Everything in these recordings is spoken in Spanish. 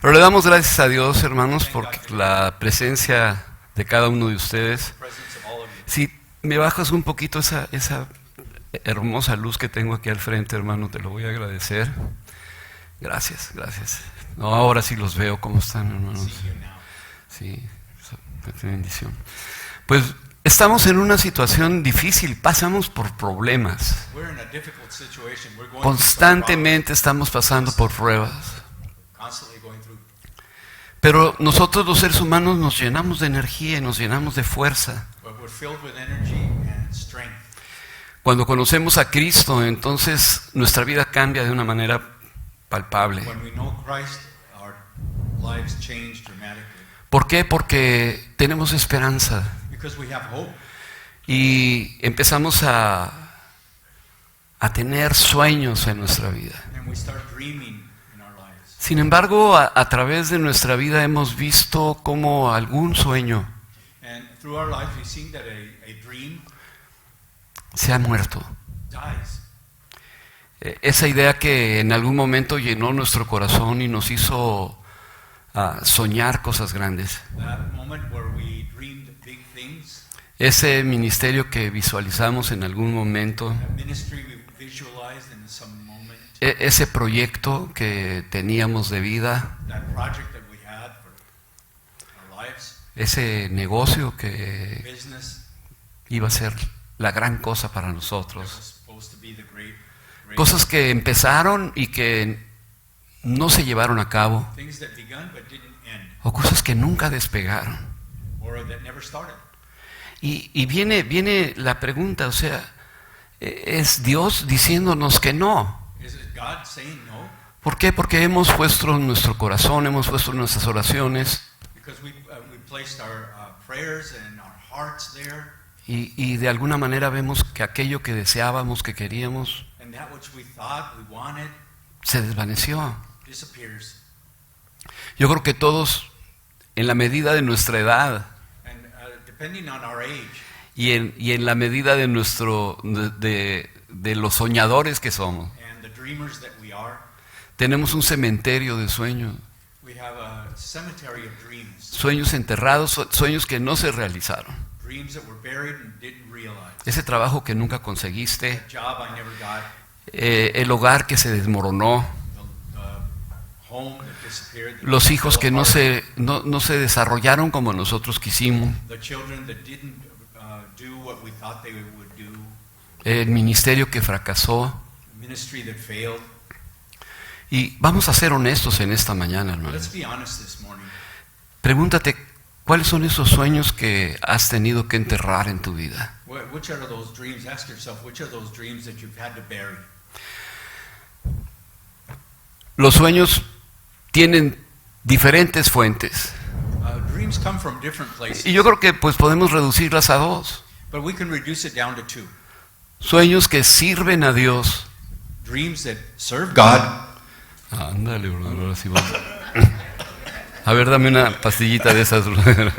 Pero le damos gracias a Dios, hermanos, por la presencia de cada uno de ustedes. Si me bajas un poquito esa hermosa luz que tengo aquí al frente, hermano, te lo voy a agradecer. Gracias. No, ahora sí los veo, ¿cómo están, hermanos? Sí, qué bendición. Pues estamos en una situación difícil, pasamos por problemas. Constantemente estamos pasando por pruebas. Pero nosotros los seres humanos nos llenamos de energía y nos llenamos de fuerza. Cuando conocemos a Cristo, entonces nuestra vida cambia de una manera palpable. ¿Por qué? Porque tenemos esperanza. Y empezamos a tener sueños en nuestra vida. Sin embargo, a través de nuestra vida hemos visto cómo algún sueño se ha muerto. Esa idea que en algún momento llenó nuestro corazón y nos hizo soñar cosas grandes. Ese ministerio que visualizamos en algún momento, ese proyecto que teníamos de vida, ese negocio que iba a ser la gran cosa para nosotros, cosas que empezaron y que no se llevaron a cabo, o cosas que nunca despegaron. Y viene la pregunta, o sea, ¿es Dios diciéndonos que no? ¿Por qué? Porque hemos puesto nuestro corazón, hemos puesto nuestras oraciones y de alguna manera vemos que aquello que deseábamos, que queríamos, se desvaneció. Yo creo que todos, en la medida de nuestra edad y en la medida de de los soñadores que somos, tenemos un cementerio de sueños. Sueños enterrados, sueños que no se realizaron. Ese trabajo que nunca conseguiste, el hogar que se desmoronó, los hijos que no se desarrollaron como nosotros quisimos, el ministerio que fracasó. Y vamos a ser honestos en esta mañana, hermano. Pregúntate, ¿cuáles son esos sueños que has tenido que enterrar en tu vida? Los sueños tienen diferentes fuentes. Y yo creo que pues podemos reducirlas a dos. Sueños que sirven a Dios. Ándale, brother, ahora sí vamos. A ver, dame una pastillita de esas, brother.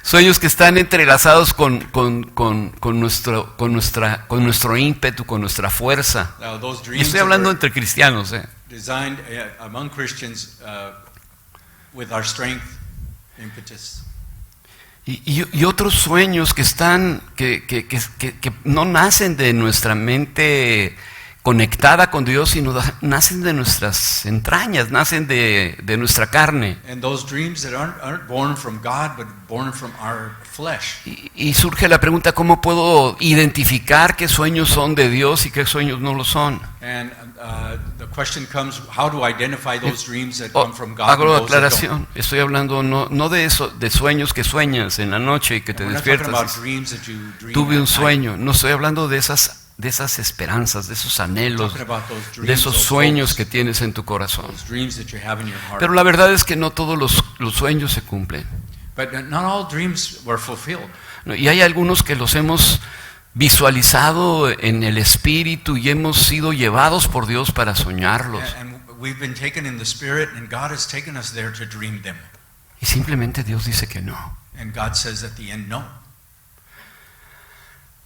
Sueños que están entrelazados con nuestro ímpetu, con nuestra fuerza. Y estoy hablando entre cristianos. Designed among Christians with our strength, impetus. Y otros sueños que no nacen de nuestra mente conectada con Dios, sino nacen de nuestras entrañas, nacen de nuestra carne. And those dreams that aren't born from God, but born from our flesh. Y surge la pregunta, ¿cómo puedo identificar qué sueños son de Dios y qué sueños no lo son? And the question comes, how do I identify those dreams that come from God? Hago aclaración, estoy hablando no de eso, de sueños que sueñas en la noche y que te despiertas. Tuve un sueño, no estoy hablando de esas esperanzas, de esos anhelos, de esos sueños que tienes en tu corazón. Pero la verdad es que no todos los sueños se cumplen. Y hay algunos que los hemos visualizado en el espíritu y hemos sido llevados por Dios para soñarlos. Y simplemente Dios dice que no.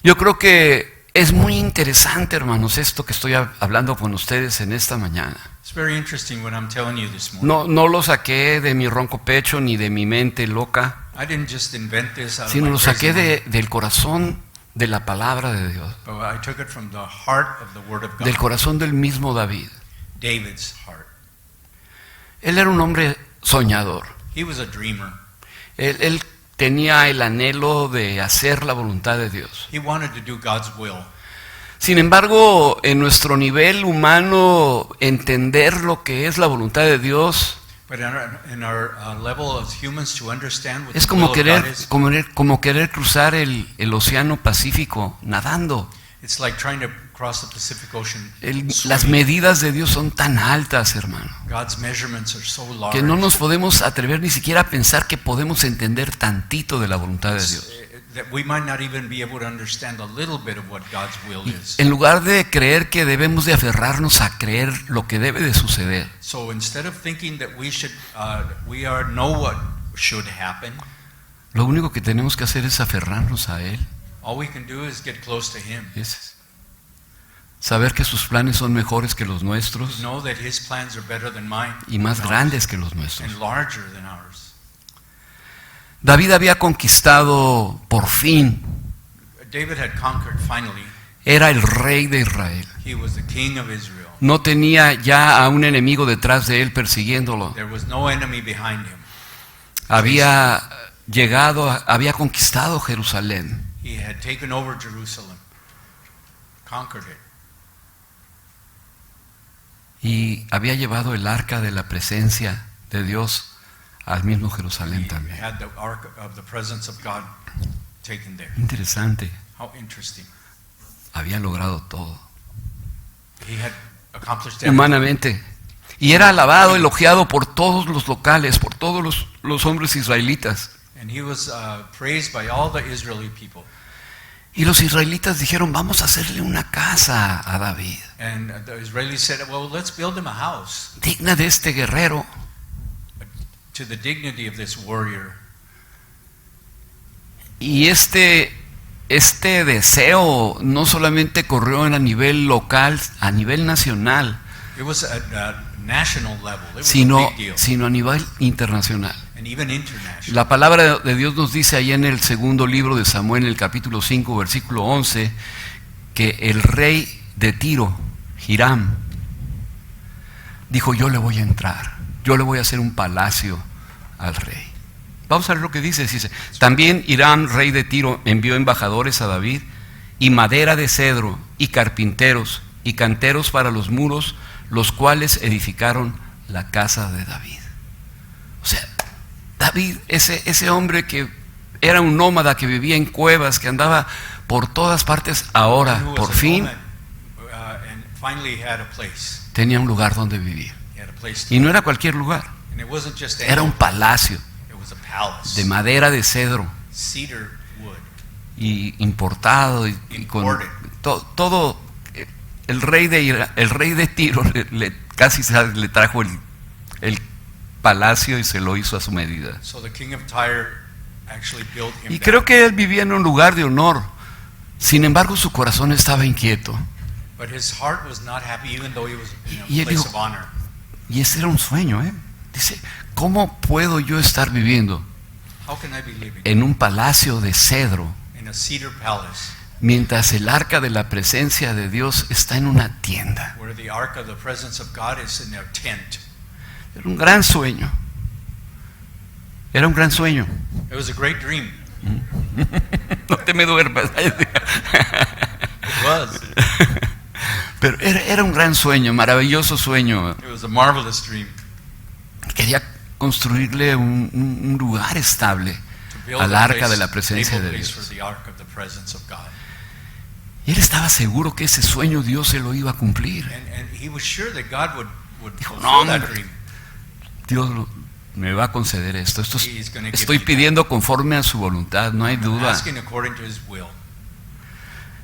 Yo creo que Es muy interesante, hermanos, esto que estoy hablando con ustedes en esta mañana. It's very interesting what I'm telling you this morning. No lo saqué de mi ronco pecho ni de mi mente loca, I didn't just invent this out of sino my lo crazy saqué mind, del corazón de la palabra de Dios, but I took it from the heart of the Word of God, del corazón del mismo David. David's heart. Él era un hombre soñador. He was a dreamer. Él tenía el anhelo de hacer la voluntad de Dios. He wanted to do God's will. Sin embargo, en nuestro nivel humano, entender lo que es la voluntad de Dios But in our level as humans to understand what es the will como of God is, como querer cruzar el océano Pacífico nadando. it's like trying to cross the Pacific Ocean. Las swimming. medidas de Dios son tan altas, hermano, God's measurements are so large que no nos podemos atrever ni siquiera a pensar que podemos entender tantito de la voluntad de Dios. that we might not even be able to understand a little bit of what God's will is. En lugar de creer que debemos de aferrarnos a creer lo que debe de suceder, So instead of thinking that we should, know what should happen, lo único que tenemos que hacer es aferrarnos a Él. all we can do is get close to Him. Es saber que sus planes son mejores que los nuestros Know that His plans are better than mine y más grandes que los nuestros. and larger than ours. David había conquistado por fin, David had conquered finally. era el rey de Israel. He was the king of Israel. No tenía ya a un enemigo detrás de él persiguiéndolo. There was no enemy behind him. Había llegado, había conquistado Jerusalén. He had taken over Jerusalem, conquered it. Y había llevado el arca de la presencia de Dios al mismo Jerusalén He también. had the ark of the presence of God taken there. Interesante, How interesting. había logrado todo. He had accomplished everything. Humanamente. Y era alabado, elogiado por todos los locales, por todos los hombres israelitas. And he was praised by all the Israeli people. Y los israelitas dijeron, vamos a hacerle una casa a David, And the Israelis said, well, let's build him a house digna de este guerrero. to the dignity of this warrior. Y este deseo no solamente corrió a nivel local, a nivel nacional, It was at a national level. It was a sino big deal. a nivel internacional. And even international. La palabra de Dios nos dice ahí en el segundo libro de Samuel, en el capítulo 5, versículo 11, que el rey de Tiro, Hiram, dijo, yo le voy a entrar, yo le voy a hacer un palacio al rey. Vamos a ver lo que dice. Dice, también Hiram, rey de Tiro, envió embajadores a David y madera de cedro y carpinteros y canteros para los muros, los cuales edificaron la casa de David. O sea, David, ese hombre que era un nómada, que vivía en cuevas, que andaba por todas partes, ahora, Who was por a fin, nomad, and finally had a place. tenía un lugar donde vivir. He had a place to Y no era cualquier lugar, And it wasn't just era un any, palacio it was a palace. de madera de cedro Cedar wood. y importado y con Imported. todo. El rey de Tiro casi le trajo el palacio y se lo hizo a su medida. So the king of Tyre actually built him Y that. creo que él vivía en un lugar de honor. Sin embargo, su corazón estaba inquieto. But his heart was not happy even though he was in Y a él place dijo, of honor. Y ese era un sueño, ¿eh? Dice, ¿cómo puedo yo estar viviendo How can I be living en un palacio de cedro in a cedar palace mientras el arca de la presencia de Dios está en una tienda? where the ark of the presence of God is in a tent? Era un gran sueño. Era un gran sueño. It was a great dream. No te me duermas. It was. Pero era un gran sueño, maravilloso sueño. It was a marvelous dream. Quería construirle un lugar estable To build al a arca place, de la presencia stable de place for Dios. the ark of the presence of God. Y él estaba seguro que ese sueño Dios se lo iba a cumplir. And he was sure that God would Dijo, fulfill "No, that hombre, dream. Dios me va a conceder esto. He's gonna give Estoy me pidiendo conforme a su voluntad, no hay I'm duda. asking according to his will.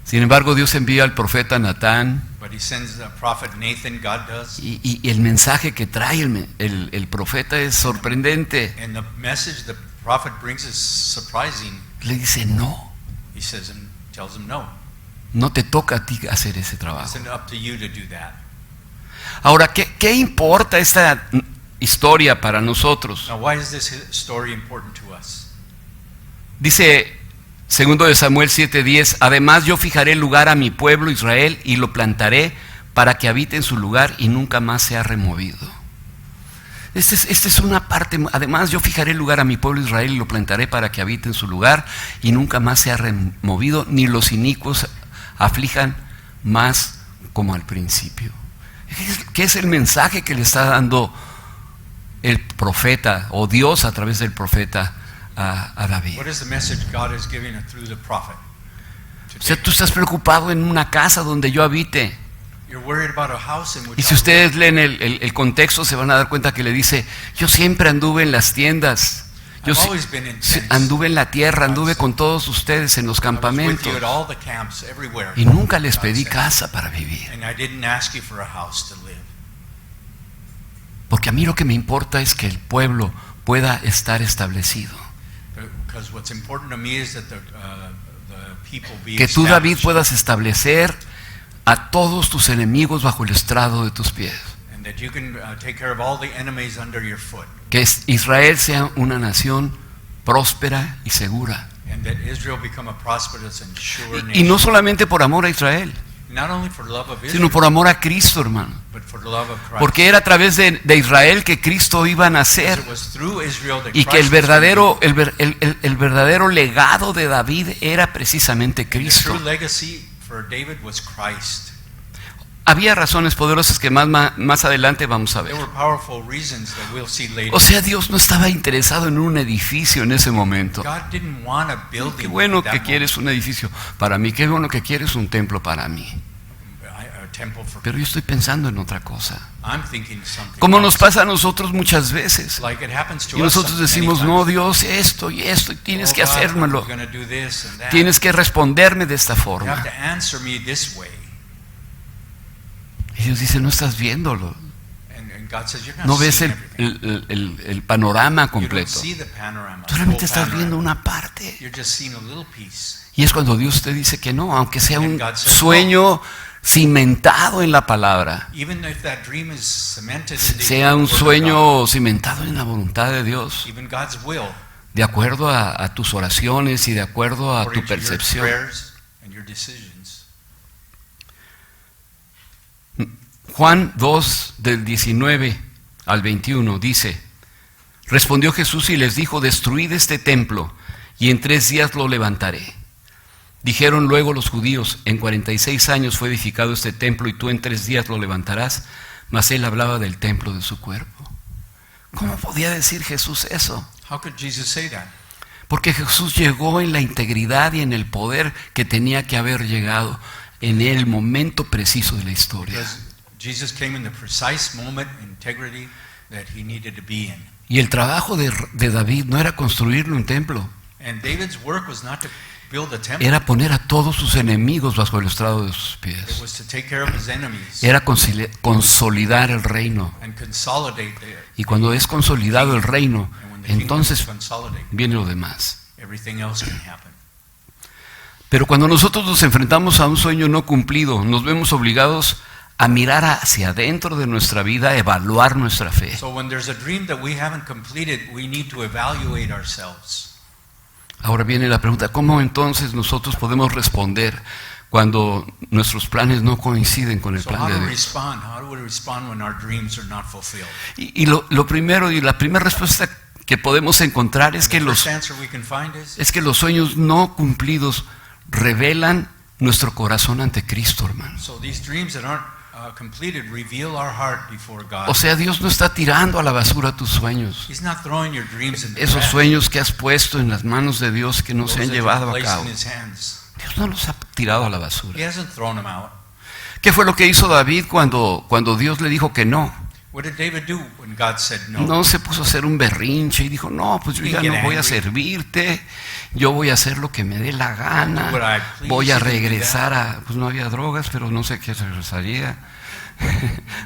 Sin embargo, Dios envía al profeta Natán But he sends the prophet Nathan, God does. y el mensaje que trae el profeta es sorprendente. And the message the prophet brings is surprising. Le dice, no, He tells him no. No te toca a ti hacer ese It's trabajo. up to you to do that. Ahora, ¿qué importa esta historia para nosotros? Now, why is this story important to us? Dice 2 de Samuel 7:10, además yo fijaré lugar a mi pueblo Israel y lo plantaré para que habite en su lugar y nunca más sea removido. Esta es una parte, además yo fijaré lugar a mi pueblo Israel y lo plantaré para que habite en su lugar y nunca más sea removido, ni los inicuos aflijan más como al principio. ¿Qué es el mensaje que le está dando el profeta o Dios a través del profeta a David? What is the message God is giving through the prophet? O sea, tú estás preocupado en una casa donde yo habite. You're worried about a house in which Y si ustedes leen el contexto se van a dar cuenta que le dice, yo siempre anduve en las tiendas, yo I've always been in tents. anduve en la tierra, anduve con todos ustedes en los I was with campamentos you at all the camps everywhere. y nunca les God pedí said. casa para vivir. And I didn't ask you for a house to live. Porque a mí lo que me importa es que el pueblo pueda estar establecido. Because what's important to me is that the people be Que tú, David, established, puedas establecer a todos tus enemigos bajo el estrado de tus pies. and that you can take care of all the enemies under your foot, Que Israel sea una nación próspera y segura. and that Israel become a prosperous and sure Y nation. no solamente por amor a Israel, Not only for love of Israel, sino por amor a Cristo, hermano. but for the love of Christ. Porque era a través de Israel que Cristo iba a nacer. It was through Israel that Y que el Christ was verdadero, revealed. el verdadero legado de David era precisamente And the Cristo. true legacy for David was Christ. Había razones poderosas que más adelante vamos a ver. There were powerful reasons that we'll see later. O sea, Dios no estaba interesado en un edificio en ese momento. God didn't want a building. Qué bueno at that que quieres un edificio para mí, qué bueno que quieres un templo para mí. moment. A temple for Pero yo estoy pensando en otra cosa. I'm thinking something. Como nos else. pasa a nosotros muchas veces. Like it happens to Y us nosotros many decimos, times. no, Dios, esto y tienes Oh, que God, hacérmelo. you're gonna do this and that. Tienes que responderme de esta You have forma. to answer me this way. Y Dios dice, no estás viéndolo. And God says, you're not No ves seeing el, everything. el panorama You don't completo. see the panorama. Tú realmente the whole estás viendo panorama. una parte. You're just seeing a little piece. Y es cuando Dios te dice que no, aunque sea un And God says, sueño cimentado en la palabra, Even if that dream is cemented in the sea un Word of God, sueño cimentado en la voluntad de Dios, even God's will, de acuerdo a tus oraciones y de acuerdo a according tu to your percepción. prayers and your decisions. Juan 2, del 19 al 21, dice, respondió Jesús y les dijo, destruid este templo, y en 3 días lo levantaré. Dijeron luego los judíos, en 46 años fue edificado este templo, y tú en 3 días lo levantarás. Mas él hablaba del templo de su cuerpo. ¿Cómo podía decir Jesús eso? How could Jesus say that? Porque Jesús llegó en la integridad y en el poder que tenía que haber llegado en el momento preciso de la historia. Because Jesus came in the precise moment, integrity that he needed to be in. Y el trabajo de David no era construirle un templo, And David's work was not to build a temple. era poner a todos sus enemigos bajo el estrado de sus It pies. was to take care of his enemies Era consolidar el reino. and consolidate Y cuando es consolidado el reino, and when the kingdom is entonces consolidated, viene lo demás. everything else can happen. Pero cuando nosotros nos enfrentamos a un sueño no cumplido, nos vemos obligados a mirar hacia adentro de nuestra vida, a evaluar nuestra fe. So when there's a dream that we haven't completed, we need to evaluate ourselves. Ahora viene la pregunta, ¿cómo entonces nosotros podemos responder cuando nuestros planes no coinciden con el So plan how de to Dios? respond? How do we respond when our dreams are not fulfilled? Y lo primero y la primera respuesta que podemos encontrar es And the que first answer we can find is los sueños no cumplidos revelan nuestro corazón ante Cristo, hermano. so these dreams that aren't completed reveal our heart before God. O sea, Dios no está tirando a la basura tus sueños. He's not throwing your dreams in the Esos trash. sueños que has puesto en las manos de Dios que no Those se han that you've llevado a placed cabo. in his hands. Dios no los ha tirado a la basura. He hasn't thrown them out. ¿Qué fue lo que hizo David cuando Dios le dijo que no? What did David do when God said no? No se puso a hacer un berrinche y dijo, no, pues yo ya no voy a servirte, yo voy a hacer lo que me dé la gana, voy a regresar a, pues no había drogas, pero no sé qué regresaría,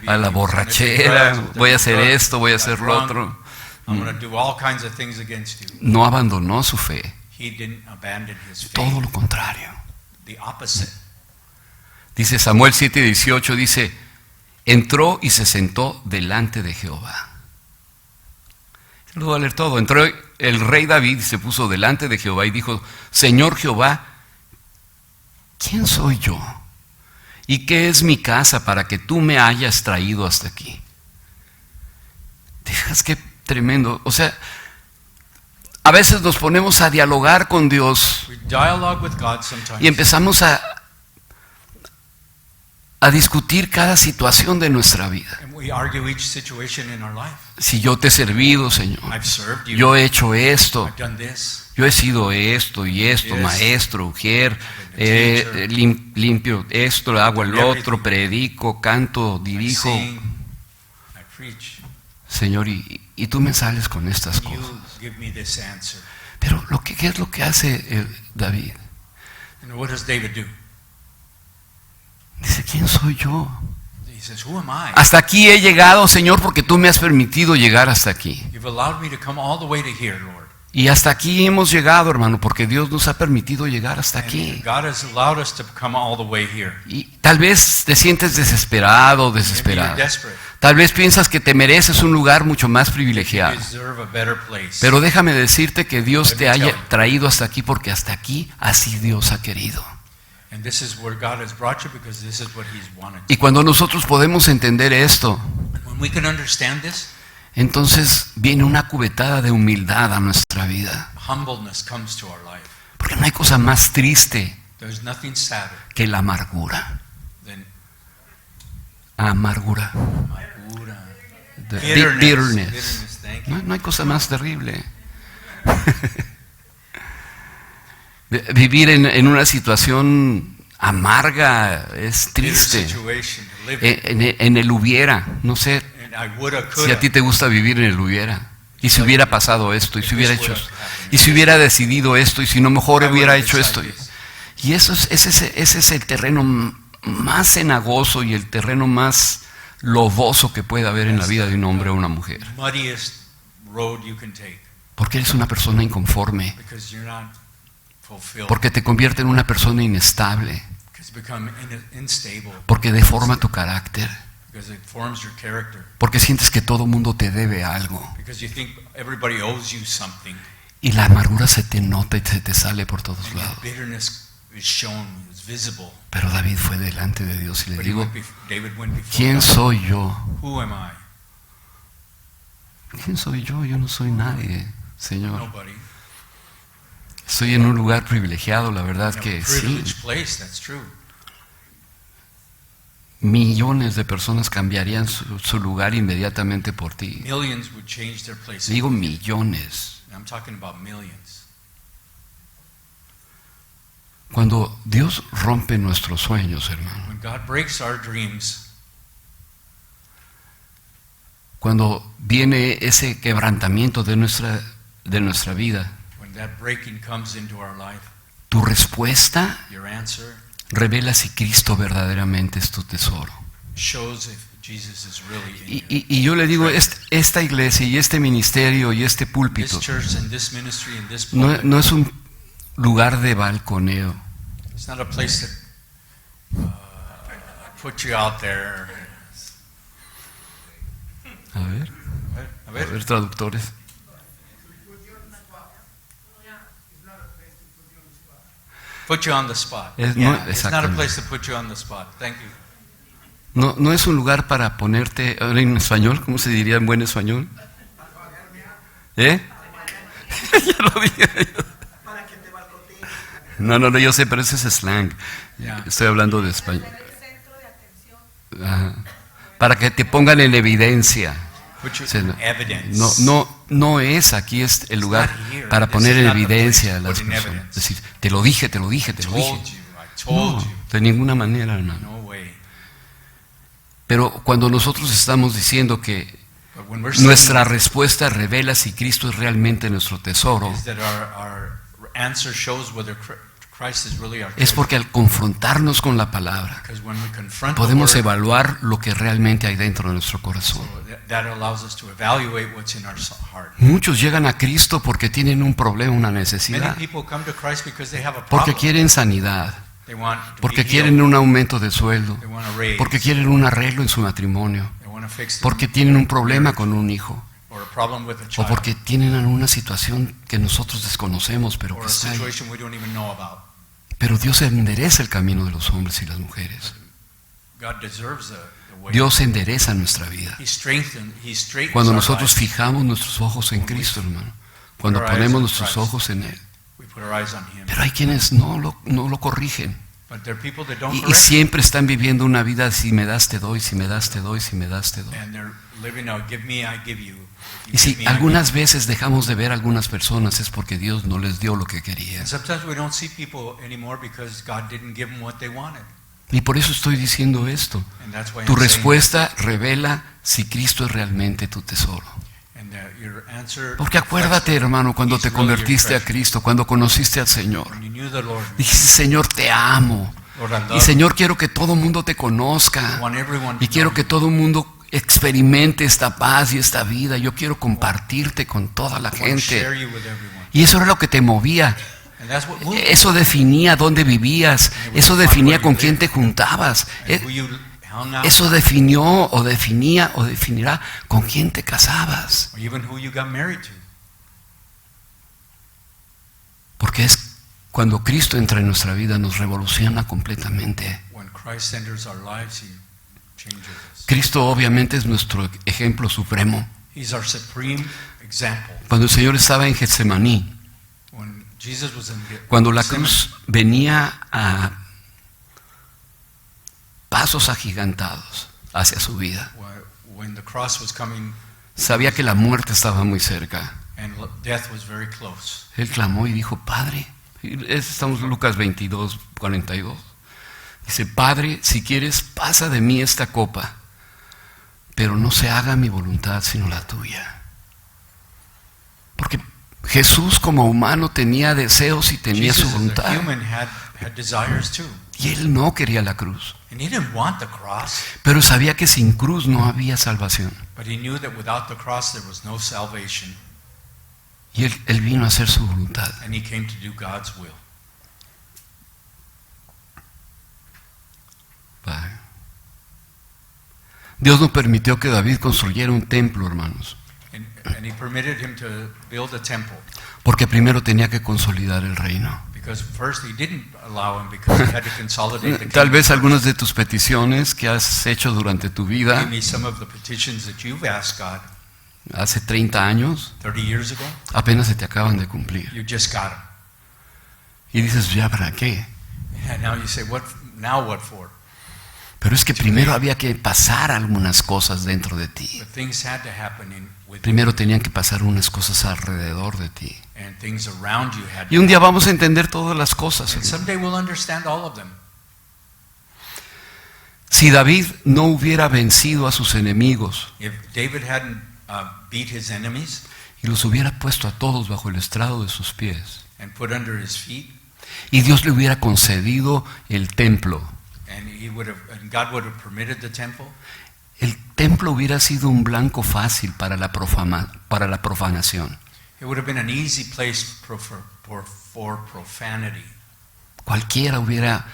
a la borrachera, voy a hacer esto, voy a hacer lo otro. I'm going to do all kinds of things against you. No abandonó su fe, He didn't abandon his faith. todo lo contrario. The opposite. Dice Samuel 7:18, dice, entró y se sentó delante de Jehová. Lo voy a leer todo. Entró el rey David y se puso delante de Jehová y dijo, Señor Jehová, ¿quién soy yo? ¿Y qué es mi casa para que tú me hayas traído hasta aquí? Dejas que tremendo. O sea, a veces nos ponemos a dialogar con Dios We dialogue with God sometimes. y empezamos a discutir cada situación de nuestra vida. And we argue each situation in our life. Si yo te he servido, Señor, I've served you. yo he hecho esto, I've done this. yo he sido esto y esto, Yes. maestro, ujier, Teacher. limpio esto, hago el otro, predico, canto, I dirijo. sing. I preach. Señor, y tú me sales con estas You cosas. give me this answer. Pero ¿qué es lo que hace David? And what does David do? Dice, ¿quién soy yo? He says, who am I? Hasta aquí he llegado, Señor, porque tú me has permitido llegar hasta aquí. You've allowed me to come all the way to here, Lord. Y hasta aquí hemos llegado, hermano, porque Dios nos ha permitido llegar hasta aquí. And God has allowed us to come all the way here. Y tal vez te sientes desesperado, Maybe you're desesperada. desperate. Tal vez piensas que te mereces un lugar mucho más You privilegiado. deserve a better place. Pero déjame decirte que Dios Let te me haya tell you. traído hasta aquí porque hasta aquí así Dios ha querido. And this is where God has brought you because this is what He's wanted. Y cuando nosotros podemos entender esto, When we can understand this, entonces viene una cubetada de humildad a nuestra vida. humbleness comes to our life. Porque no hay cosa más triste There's nothing sadder que la amargura. than Amargura. amargura. The Bitterness. bitterness. Bitterness, thank you. No hay cosa más terrible. Vivir en una situación amarga es Bitter triste. situation to live in. En el hubiera, no sé And I woulda, si a coulda. ti te gusta vivir en el hubiera. Y si hubiera pasado esto, y si hubiera hecho esto, y si hubiera decidido esto, y si no mejor I hubiera woulda hecho esto. decided this. Y ese es el terreno más cenagoso y el terreno más lodoso que puede haber en la vida de un hombre o una mujer. Muddiest road you can take Porque eres una persona inconforme, because you're not fulfilled. porque te convierte en una persona inestable, Because you become unstable. porque deforma tu carácter, Because it forms your character. porque sientes que todo mundo te debe algo. Because you think everybody owes you something. Y la amargura se te nota y se te sale por todos And lados. bitterness is shown, is visible. Pero David fue delante de Dios y le But he digo, David went before ¿quién God. soy yo? Who am I? ¿Quién soy yo? Yo no soy nadie, Señor. Nobody. Estoy en un lugar privilegiado, la verdad In a que sí. privileged place, that's true. Millones de personas cambiarían su lugar inmediatamente por ti. Millions would change their place. Digo millones. I'm talking about millions. Cuando Dios rompe nuestros sueños, hermano, When God breaks our dreams, cuando viene ese quebrantamiento de nuestra vida, when that breaking comes into our life, tu respuesta your answer revela si Cristo verdaderamente es tu tesoro. shows if Jesus is really in you. Y yo le digo, esta iglesia y este ministerio y este púlpito This church and this ministry and this no, pulpit, no es un lugar de balconeo. it's not a place that put you out there. A ver, A a ver, ver, traductores. put you on the spot. Es- no, Yeah, it's not a exactamente. place to put you on the spot. Thank you. No es un lugar para ponerte, ahora en español, ¿cómo se diría en buen español? ¿Eh? Ya lo dije. No, yo sé, pero ese es slang. Ya. Estoy hablando de español. Ajá. Para que te pongan en evidencia. Put you O sea, in evidence. no es aquí es el lugar not here. para This poner is en not the evidencia a place to las put in personas. evidence. Es decir, te lo dije. Told you. I told No, you. de ninguna manera, hermano. No way. Pero cuando nosotros estamos diciendo que But when we're nuestra saying respuesta revela si Cristo es realmente nuestro tesoro, is that our answer shows whether Christ is really our es treasure. porque al confrontarnos con la palabra, Because when we confront the podemos word, evaluar lo que realmente hay dentro de nuestro corazón. so that allows us to evaluate what's in our heart. Muchos llegan a Cristo porque tienen un problema, una Many necesidad, people come to Christ because they have a porque problem, quieren sanidad, They want to porque be quieren healed. un aumento de sueldo, They want a raise. porque quieren un arreglo en su matrimonio, They want to fix porque tienen un problema con un hijo, or a problem with a o child, porque tienen alguna situación que nosotros desconocemos, pero or que a está ahí. situation we don't even know about. Pero Dios endereza el camino de los hombres y las mujeres. God deserves the way. Dios endereza nuestra vida. He straightens Cuando our nosotros lives. fijamos nuestros ojos en Cristo, hermano, cuando Put our eyes ponemos on nuestros Christ. ojos en Él. We put our eyes on Him. Pero hay quienes no lo corrigen. But there are people that don't Y correct, siempre están viviendo una vida, si me das te doy, si me das te doy, si me das te doy. and they're living out, give me, I give you. If you Y si give me, I algunas veces dejamos de ver a algunas personas es porque Dios no les dio lo que give you. querían. And sometimes we don't see people anymore because God didn't give them what they wanted. Y por eso estoy diciendo esto. And that's why Tu I'm saying respuesta revela si Cristo es realmente tu tesoro. this. And your answer Porque acuérdate, hermano, cuando te convertiste a Cristo, cuando conociste al Señor. when you knew the Lord, Dijiste, Señor, te amo. Lord, I Y love Señor, quiero que todo el mundo te you. I conozca. want everyone Y to quiero know que you. todo el mundo experimente esta paz y esta vida. Yo quiero compartirte con toda la I want to share gente. you with everyone. Y eso era lo que te movía. And that's what moved Eso definía dónde vivías. Eso definía con quién te juntabas. and who you hung out Eso definió o definía o definirá con quién te casabas. or even who you got married to. Porque es cuando Cristo entra en nuestra vida, nos revoluciona completamente. When Christ enters our lives, He changes us. Cristo obviamente es nuestro ejemplo supremo. He's our supreme example. Cuando el Señor estaba en Getsemaní, When Jesus was in cuando la Gethsemane, cruz venía a pasos agigantados hacia su vida, when the cross was coming sabía que la muerte estaba muy cerca. and death was very close, Él clamó y dijo, Padre, y estamos en Lucas 22, 42. Dice, Padre, si quieres, pasa de mí esta copa, pero no se haga mi voluntad sino la tuya. Porque Jesús como humano tenía deseos y tenía su Jesus as a voluntad. human had desires too. Y él no quería la cruz. And he didn't want the cross, Pero sabía que sin cruz no había salvación. but he knew that without the cross there was no salvation, Y él vino a hacer su voluntad. and he came to do God's will. Padre. Dios no permitió que David construyera un templo, hermanos. And he permitted him to build a temple, Porque primero tenía que consolidar el reino. because first he didn't allow him because he had to consolidate the Tal kingdom. vez algunas de tus peticiones que has hecho durante tu vida, Maybe some of the petitions that you've asked God hace 30 años, 30 years ago, apenas se te acaban de cumplir. you just got them. Y dices, ¿ya para qué? And now you say, now what for? Pero es que primero había que pasar algunas cosas dentro de ti. But things had to happen with Primero tenían que pasar unas cosas alrededor de ti. you, and things around you had Y un día vamos a entender todas las cosas. and someday we'll understand all of them. Si David no hubiera vencido a sus enemigos If David hadn't beat his enemies y los hubiera puesto a todos bajo el estrado de sus pies, and put under his feet, y Dios le hubiera concedido el templo, and and God would have permitted the temple, el templo hubiera sido un blanco fácil para la profanación. it would have been an easy place for profanity. Cualquiera hubiera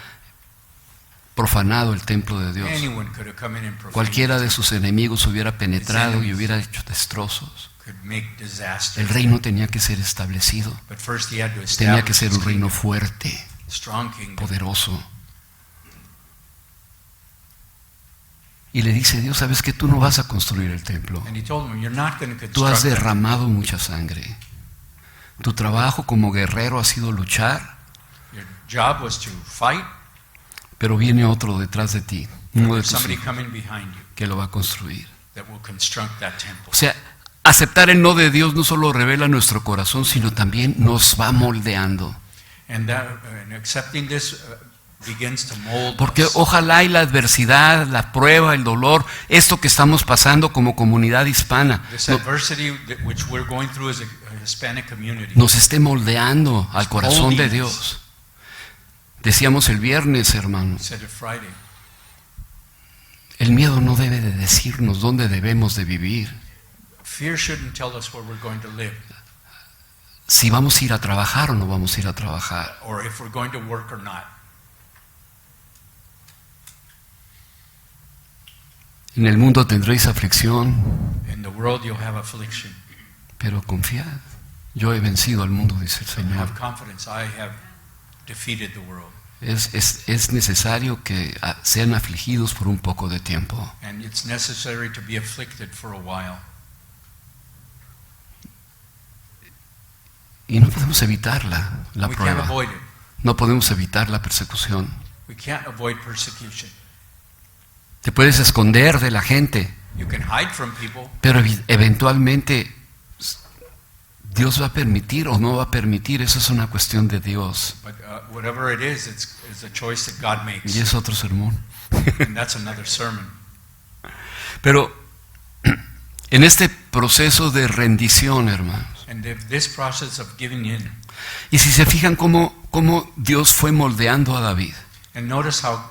profanado el templo de Dios. Anyone could have come in and profaned Cualquiera it, de sus enemigos hubiera penetrado y hubiera hecho destrozos. could make disaster. El reino tenía que ser establecido. But first he had to Tenía que establish ser his un reino kingdom, fuerte, strong kingdom. poderoso. Y le dice Dios, ¿sabes que tú no vas a construir el templo? And he told him, you're not going to Tú has construct it. derramado mucha sangre. Tu trabajo como guerrero ha sido luchar, Your job was to fight, pero viene otro detrás de ti, uno de there's tus somebody hijos, coming behind you que lo va a construir. that will construct that temple. O sea, aceptar el no de Dios no solo revela nuestro corazón, sino también nos va moldeando. And accepting this begins to mold Porque us. ojalá y la adversidad, la prueba, el dolor, esto que estamos pasando como comunidad hispana, This adversity which we're going through as a Hispanic community nos esté moldeando al corazón de Dios. Decíamos el viernes, hermano, said it Friday. el miedo no debe de decirnos dónde debemos de vivir, Fear shouldn't tell us where we're going to live si vamos a ir a trabajar o no vamos a ir a trabajar. or if we're going to work or not. En el mundo tendréis aflicción, In the world you'll have affliction. pero confiad. Yo he vencido al mundo, dice el Señor. Have confidence. I have defeated the world. Es necesario que sean afligidos por un poco de tiempo. And it's necessary to be afflicted for a while. Y no podemos evitar la We can't prueba. avoid it. No podemos evitar la persecución. We can't avoid persecution. Te puedes esconder de la gente, You can hide from people, pero eventualmente Dios va a permitir o no va a permitir. Eso es una cuestión de Dios. but whatever it is, it's a choice that God makes. Y es otro sermón. And that's another sermon. Pero en este proceso de rendición, hermanos, And this process of giving in, y si se fijan cómo Dios fue moldeando a David, and notice how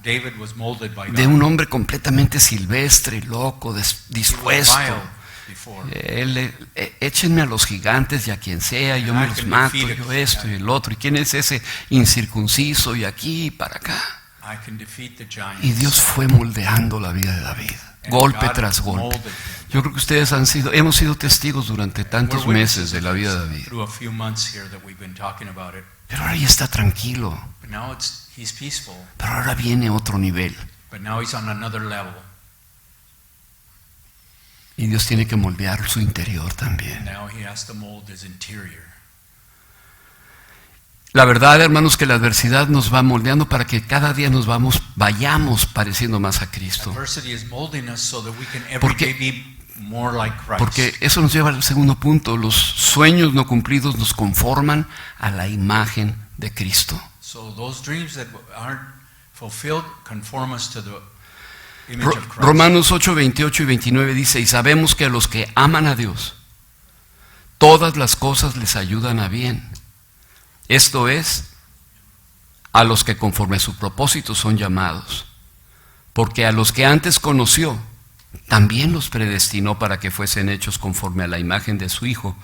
David was molded by de God. un hombre completamente silvestre, loco, He was dispuesto. vile before. Échenme a los gigantes y a quien sea, yo me los mato, yo esto y el otro. ¿Y quién es ese incircunciso? Y aquí y para acá. I can defeat the giants. Y Dios fue moldeando la vida de David, golpe tras golpe. Yo creo que ustedes hemos sido testigos durante tantos We're meses de la vida de David. through a few months here that we've been talking about it. Pero ahora ya está tranquilo. But now he's peaceful. Pero ahora viene otro nivel. But now he's on another level. Y Dios tiene que moldear su interior también. Now he has to mold his interior. La verdad, hermanos, que la adversidad nos va moldeando para que cada día vayamos pareciendo más a Cristo. Adversity is molding us so that we can every Porque- day be more like Christ. Porque eso nos lleva al segundo punto. Los sueños no cumplidos nos conforman a la imagen de Cristo. So those dreams that aren't fulfilled conform us to the image of Christ. Romanos 8, 28 y 29 dice: y sabemos que a los que aman a Dios, todas las cosas les ayudan a bien. Esto es, a los que conforme a su propósito son llamados. Porque a los que antes conoció, también los predestinó para que fuesen hechos conforme a la imagen de su Hijo,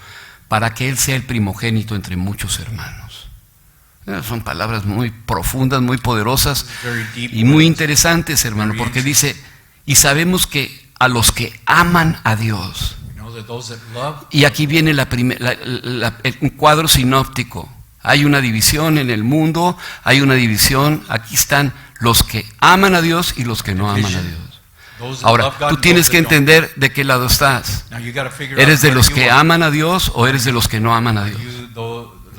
para que Él sea el primogénito entre muchos hermanos. Son palabras muy profundas, muy poderosas Very deep y muy words. interesantes, hermano, porque dice: y sabemos que a los que aman a Dios. We know that those that love, Y aquí viene un cuadro sinóptico. Hay una división en el mundo, hay una división. Aquí están los que aman a Dios y los que no aman a Dios. those that Ahora, love God, tú and tienes those que that don't. entender de qué lado estás. Now you got to figure ¿Eres out de whether los you que are. aman a Dios o eres de los que no aman a Dios?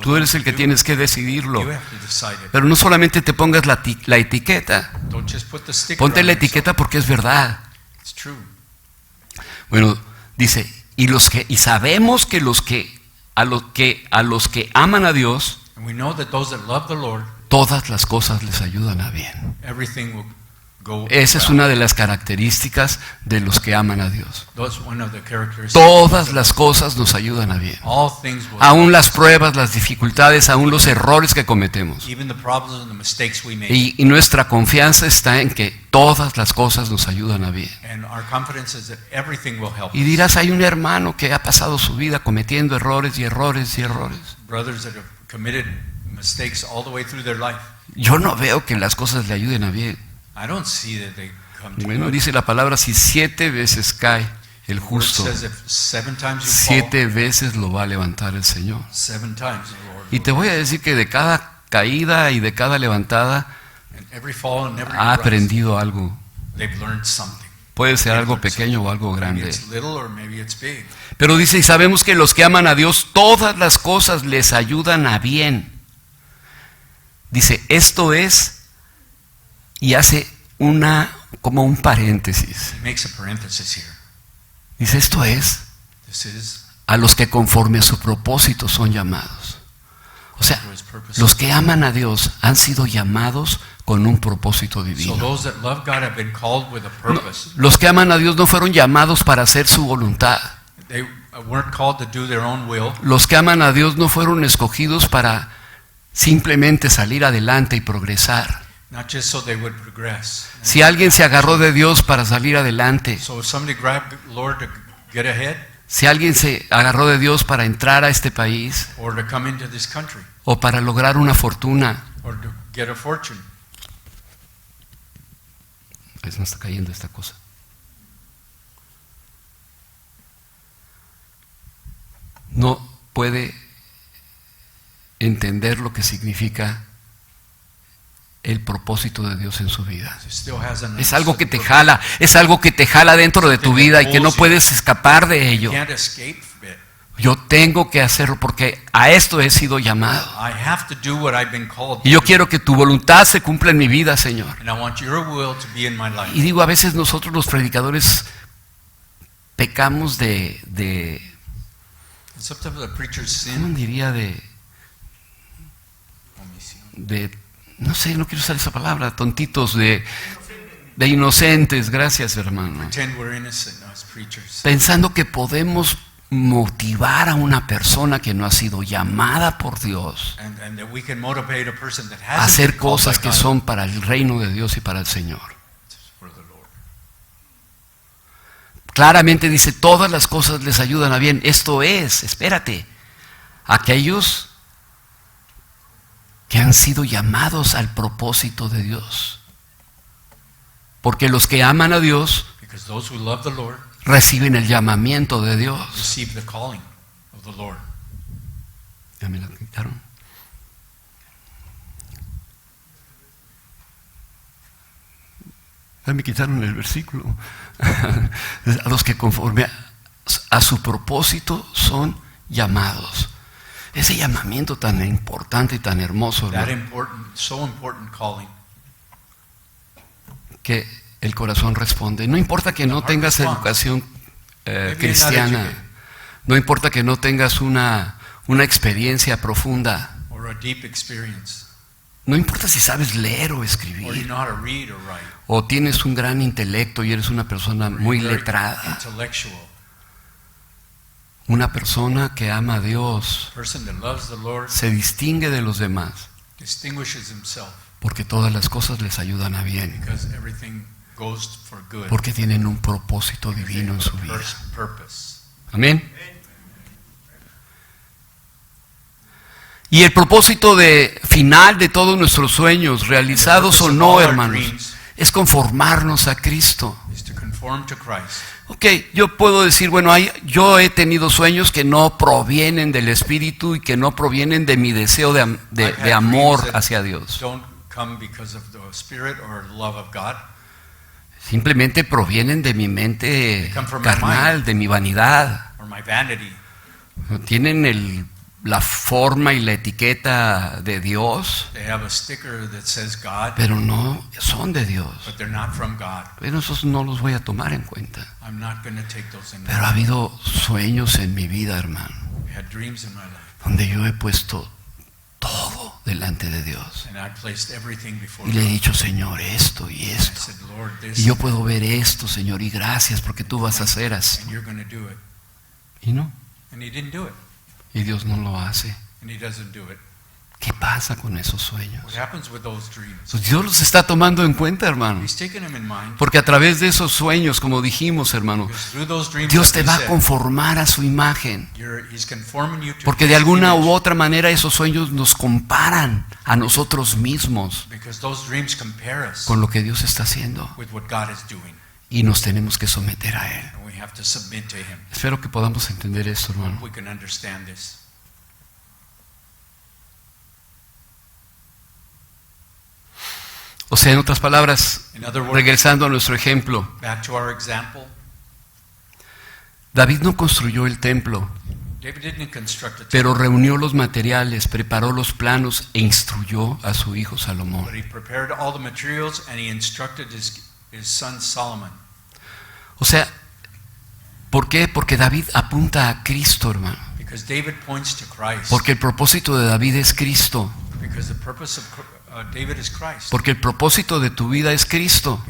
Tú eres el que tiene. tienes que decidirlo. You have to decide it. Pero no solamente te pongas la etiqueta. Don't just put the sticker Ponte on la yourself. etiqueta porque es verdad. It's true. Bueno, dice: y sabemos que a los que aman a Dios, And we know that those that love the Lord, todas las cosas les ayudan a bien. everything will go Esa es well. una de las características de los que aman a Dios. That's one of the characteristics. Todas las cosas nos ayudan a bien. All things will Aún las pruebas, las dificultades, aún los errores que cometemos. even the problems and the mistakes we make. Y nuestra confianza está en que todas las cosas nos ayudan a bien. And our confidence is that everything will help Y us. dirás: hay un hermano que ha pasado su vida cometiendo errores y errores y errores. Brothers that have committed mistakes all the way through their life. Yo no veo que las cosas le ayuden a bien. I don't see that they come to Bueno, good. dice la palabra: si 7 veces cae el The word justo, says if 7 times you 7 veces lo va a levantar el Señor. fall, 7 times the Lord Y will. te voy a decir que de cada caída y de cada levantada And every fall and every ha rise, aprendido algo. they've learned something. Puede ser algo pequeño o algo Maybe grande. it's little or maybe it's big. Pero dice: y sabemos que los que aman a Dios, todas las cosas les ayudan a bien. Dice: esto es, y hace como un paréntesis. He makes a parenthesis here. Dice: esto es, This is a los que conforme a su propósito son llamados. O sea, for his purpose. los que aman a Dios han sido llamados con un propósito So divino. those that love God have been called with a purpose. Los que aman a Dios no fueron llamados para hacer su voluntad. They weren't called to do their own will. Los que aman a Dios no fueron escogidos para simplemente salir adelante y progresar. Not just so they would progress. Si alguien se agarró de Dios para salir adelante, So if somebody grabbed the Lord to get ahead si alguien se agarró de Dios para entrar a este país or to come into this country o para lograr una fortuna, or to get a fortune. ahí se me está cayendo esta cosa. no puede entender lo que significa el propósito de Dios en su vida. Es algo que te jala, es algo que te jala dentro de tu vida y que no puedes escapar de ello. Yo tengo que hacerlo porque a esto he sido llamado. Y yo quiero que tu voluntad se cumpla en mi vida, Señor. Y digo, a veces nosotros los predicadores pecamos ¿cómo diría? No sé, no quiero usar esa palabra, tontitos, de inocentes, gracias hermano. Pensando que podemos motivar a una persona que no ha sido llamada por Dios a hacer cosas que son para el reino de Dios y para el Señor. Claramente dice, todas las cosas les ayudan a bien. Esto es, espérate, aquellos que han sido llamados al propósito de Dios. Porque los que aman a Dios reciben el llamamiento de Dios. Ya me la quitaron. Ya me quitaron el versículo. A los que conforme a su propósito son llamados. Ese llamamiento tan importante y tan hermoso, ¿no? Que el corazón responde. No importa que no tengas educación cristiana, no importa que no tengas una experiencia profunda, no importa si sabes leer o escribir, o tienes un gran intelecto y eres una persona muy letrada. Una persona que ama a Dios se distingue de los demás porque todas las cosas les ayudan a bien, porque tienen un propósito divino en su vida. Amén. Y el propósito final de todos nuestros sueños, realizados o no, hermanos, es conformarnos a Cristo. Ok, yo puedo decir, bueno, yo he tenido sueños que no provienen del Espíritu y que no provienen de mi deseo de amor hacia Dios. Simplemente provienen de mi mente carnal, de mi vanidad. Tienen la forma y la etiqueta de Dios, pero no son de Dios. Pero esos no los voy a tomar en cuenta. Pero ha habido sueños en mi vida, hermano, donde yo he puesto todo delante de Dios y le he dicho, Señor, esto y esto, y yo puedo ver esto, Señor, y gracias porque tú vas a hacer así. Y no. Y Dios no lo hace. ¿Qué pasa con esos sueños? Pues Dios los está tomando en cuenta, hermano. Porque a través de esos sueños, como dijimos, hermano, Dios te va a conformar a su imagen. Porque de alguna u otra manera esos sueños nos comparan a nosotros mismos con lo que Dios está haciendo. Y nos tenemos que someter a Él. Espero que podamos entender esto, hermano. O sea, en otras palabras, regresando a nuestro ejemplo, David no construyó el templo, pero reunió los materiales, preparó los planos e instruyó a su hijo Salomón. O sea, ¿por qué? Porque David apunta a Cristo, hermano. Porque el propósito de David es Cristo. Porque el propósito de tu vida es Cristo.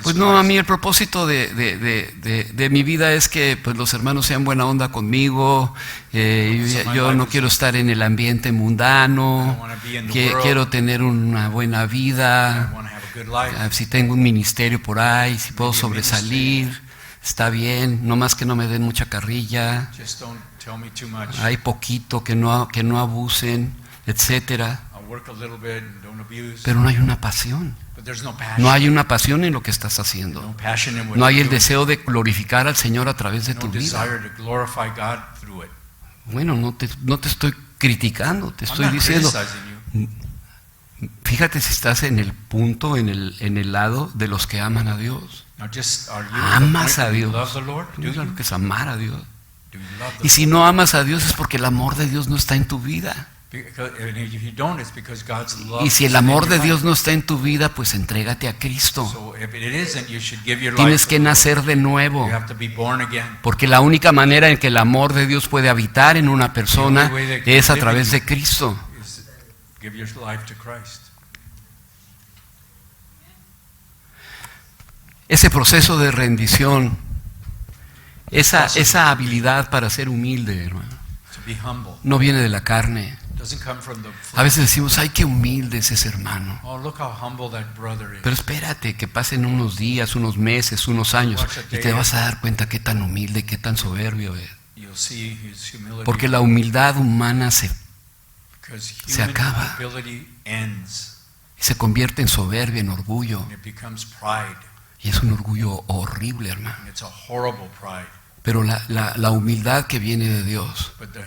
Pues no, a mí el propósito de mi vida es que pues, los hermanos sean buena onda conmigo. Yo no quiero estar en el ambiente mundano. Quiero tener una buena vida. Si tengo un ministerio por ahí, si puedo sobresalir, está bien. No más que no me den mucha carrilla. Hay poquito, que no abusen, etcétera. work a little bit and don't abuse. Pero no hay una pasión. But there's no passion. No hay una pasión en lo que estás haciendo. No passion in what No hay you're el doing. deseo de glorificar al Señor a través de No tu vida. desire to glorify God through it. Bueno, no te estoy criticando, te I'm estoy not diciendo, criticizing you. fíjate si estás en el punto, en el lado de los que aman a Dios. Now just are you Amas a do you Dios. love the Lord? Do Mira you? lo que es amar a Dios. Do you love the Y si no amas a Dios es porque el amor de Dios no está en tu vida. And if you don't, it's because God's love Y si el isn't in amor your de life. Dios no está en tu vida, pues entrégate a Cristo. So if it isn't, you should give your Tienes life que to the nacer Lord. de nuevo. You have to be born again. Porque la única manera en que el amor de Dios puede habitar en una persona es a través de Cristo. Is give your life to Christ. Ese proceso de rendición, esa habilidad para ser humilde, hermano, To be humble no viene de la carne. doesn't come from the A flesh. veces decimos, ay, qué humilde es ese hermano. Oh, look how humble that brother is. Pero espérate, que pasen unos días, unos meses, unos años, y te vas a dar cuenta qué tan humilde y qué tan soberbio es. You'll see his humility. Porque la humildad humana se Because se acaba. humility ends convierte en soberbia, en orgullo. and it becomes pride. Y es un orgullo horrible, hermano. And it's a horrible pride. Pero la humildad que viene de Dios, But the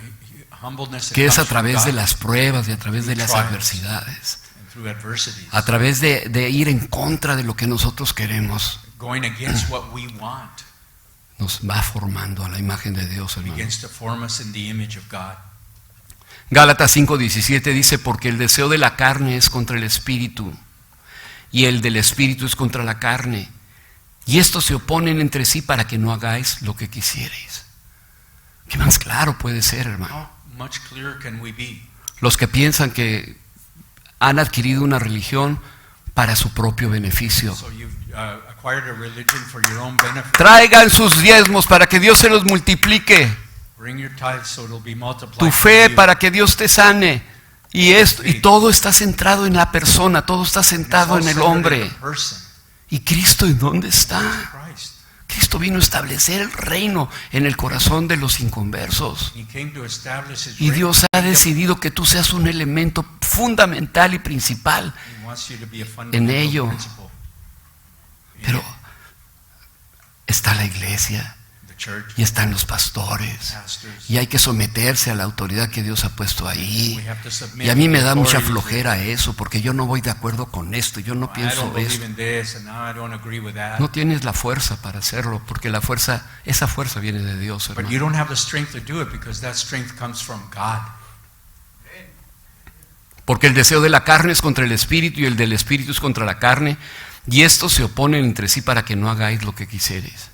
humbleness that que es a comes from través de God las pruebas y a través de las Trials. adversidades, and through adversities, a través de ir en contra de lo que nosotros queremos, going against what we want, nos va formando a la imagen de Dios, hermano. begins to form us in the image of God. Gálatas 5:17 dice, porque el deseo de la carne es contra el espíritu, y el del espíritu es contra la carne, y estos se oponen entre sí para que no hagáis lo que quisierais. ¿Qué más claro puede ser, hermano? How much clearer can we be? Los que piensan que han adquirido una religión para su propio beneficio. So you've acquired a religion for your own benefit. Traigan sus diezmos para que Dios se los multiplique. Bring your tithes so it'll be multiplied. Tu for fe you. para que Dios te sane. Y todo está centrado en la persona, todo está And it's centrado all en el centered in hombre. the person. ¿Y Cristo en dónde está? Christ. Cristo vino a establecer el reino en el corazón de los inconversos. He came to establish his Y reign. Dios ha decidido que tú seas un elemento fundamental y principal. He wants you to be a en fundamental ello. principle. Pero está la iglesia The church, y están los pastores. pastors. Y hay que someterse a la autoridad que Dios ha puesto ahí. We have to submit Y a mí me to da mucha authorities. flojera eso, porque yo no voy de acuerdo con esto, yo no I pienso don't believe esto. in this, and now I don't agree with that. No tienes la fuerza para hacerlo, porque esa fuerza viene de Dios, But hermano. you don't have the strength to do it because that strength comes from God. Porque el deseo de la carne es contra el espíritu y el del espíritu es contra la carne, y estos se oponen entre sí para que no hagáis lo que quisierais.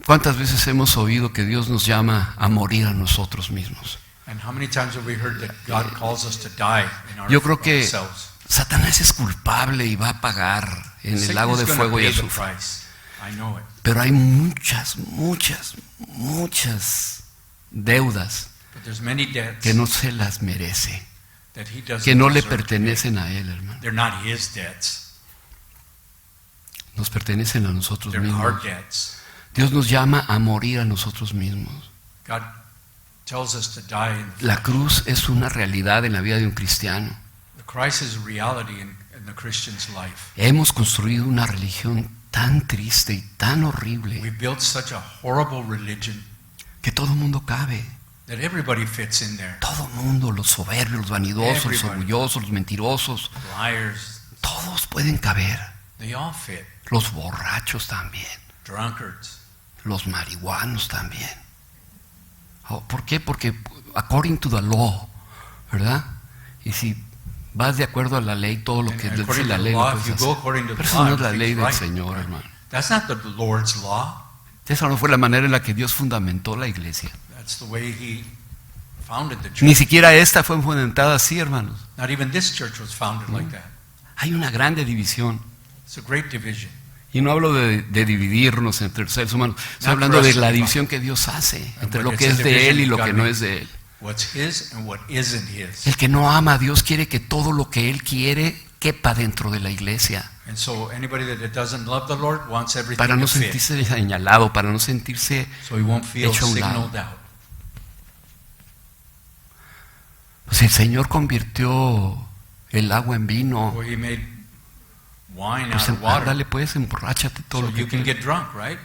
¿Cuántas veces hemos oído que Dios nos llama a morir a nosotros mismos? And how many times have we heard that God calls us to die in Yo creo que ourselves? Satanás es culpable y va a pagar en el Satan lago is de gonna fuego y pay the azufre. price. I know it. Pero hay muchas deudas But there's many debts que no se las merece, that he doesn't que no le deserve to pay. pertenecen a él, hermano. They're not his debts. Nos pertenecen a nosotros They're our mismos. debts. Dios nos llama a morir a nosotros mismos. God tells us to die in the La flesh. cruz es una realidad en la vida de un cristiano. The Christ is a reality in the Christian's life. Hemos construido una religión tan triste y tan horrible We built such a horrible religion que todo el mundo cabe. that everybody fits in there. Todo el mundo, los soberbios, los vanidosos, los Everybody. orgullosos, los mentirosos, Liars, todos pueden caber. they all fit. Los borrachos también, Drunkards. los marihuanos también. Oh, ¿por qué? Porque according to the law, ¿verdad? Y si vas de acuerdo a la ley, todo lo And que dice according to la the ley law, lo if you puedes go hacer. according to Pero the eso no law, es la ley del everything's right. Señor, hermano. That's not the Lord's law. Esa no fue la manera en la que Dios fundamentó la iglesia. That's the way he founded the Ni church. siquiera esta fue fundamentada así, hermanos. Not even this church was founded like that. Hay una grande división. It's a great division. Y no hablo de dividirnos entre los seres humanos. Estoy Not hablando for de us to la divide. división que Dios hace entre But lo it's que a es de division Él y lo God que no made. es de Él. What's his and what isn't his. El que no ama a Dios quiere que todo lo que Él quiere quepa dentro de la iglesia. And so anybody that doesn't love the Lord wants everything Para no to fit. sentirse señalado, para no sentirse So he won't feel hecho a un lado. signaled out. Pues el Señor convirtió el agua en vino. Or He made wine Pues out of water. ándale, pues, emborráchate todo So lo que you can quieras. get drunk, right?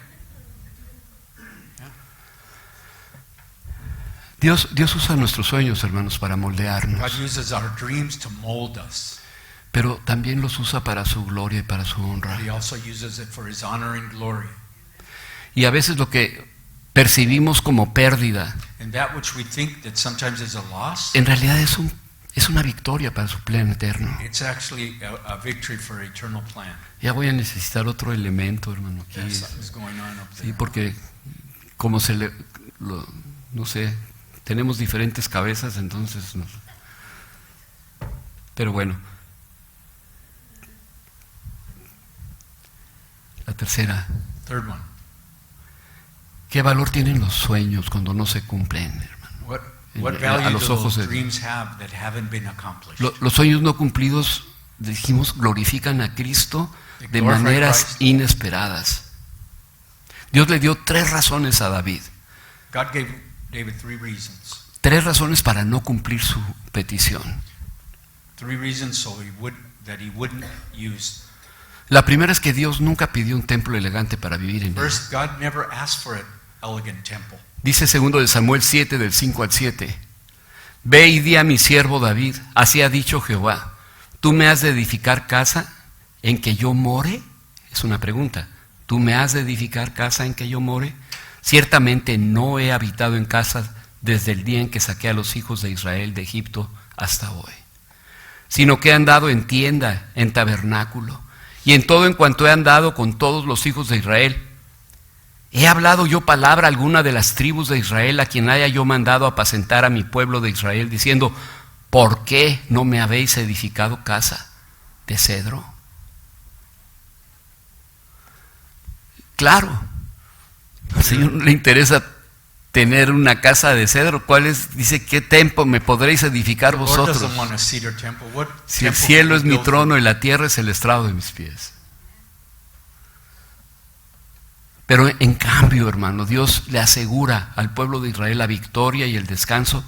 Dios usa nuestros sueños, hermanos, para God moldearnos, uses our dreams to mold us. pero también los usa para su gloria y para su honra. But He also uses it for His honor and glory. Y a veces lo que percibimos como pérdida, And that which we think that sometimes is a loss, en realidad es una victoria para su plan eterno. it's actually a victory for an eternal plan. Ya voy a necesitar otro elemento, hermano, aquí. There's something's going on up Sí, there. porque como no sé, tenemos diferentes cabezas, entonces pero bueno. La tercera, Third one. ¿qué valor tienen los sueños cuando no se cumplen, hermano? What A value los do ojos those de dreams have that haven't been accomplished? Los sueños no cumplidos, dijimos, glorifican a Cristo de They glorify maneras Christ. inesperadas. Dios le dio 3 razones a David. God gave David 3 reasons. 3 razones para no cumplir su petición. 3 reasons so that he wouldn't use. La primera es que Dios nunca pidió un templo elegante para vivir en él. First, God never asked for an elegant temple. Dice 2 de Samuel 7, del 5 al 7. Ve y di a mi siervo David, así ha dicho Jehová, ¿tú me has de edificar casa en que yo more? Es una pregunta. ¿Tú me has de edificar casa en que yo more? Ciertamente no he habitado en casa desde el día en que saqué a los hijos de Israel de Egipto hasta hoy, sino que he andado en tienda, en tabernáculo, y en todo en cuanto he andado con todos los hijos de Israel. ¿He hablado yo palabra alguna de las tribus de Israel a quien haya yo mandado apacentar a mi pueblo de Israel, diciendo, ¿por qué no me habéis edificado casa de cedro? Claro, al Señor no le interesa tener una casa de cedro. ¿Cuál es? Dice, ¿qué templo me podréis edificar The Lord vosotros? doesn't want a cedar temple. What Si el temple cielo can es we mi build trono y la tierra es el estrado de mis pies. Pero en cambio, hermano, Dios le asegura al pueblo de Israel la victoria y el descanso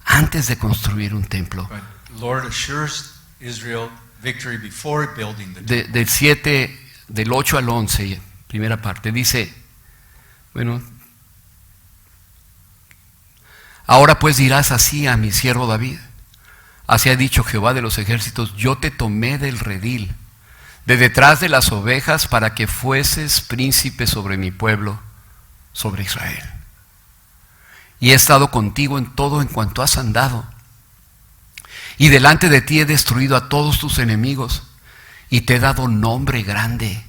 antes de construir un templo. But the Lord assures Israel victory before building the temple. Del 8 al 11, primera parte, dice, bueno, ahora pues dirás así a mi siervo David, así ha dicho Jehová de los ejércitos, yo te tomé del redil, de detrás de las ovejas, para que fueses príncipe sobre mi pueblo, sobre Israel. Y he estado contigo en todo en cuanto has andado. Y delante de ti he destruido a todos tus enemigos, y te he dado nombre grande,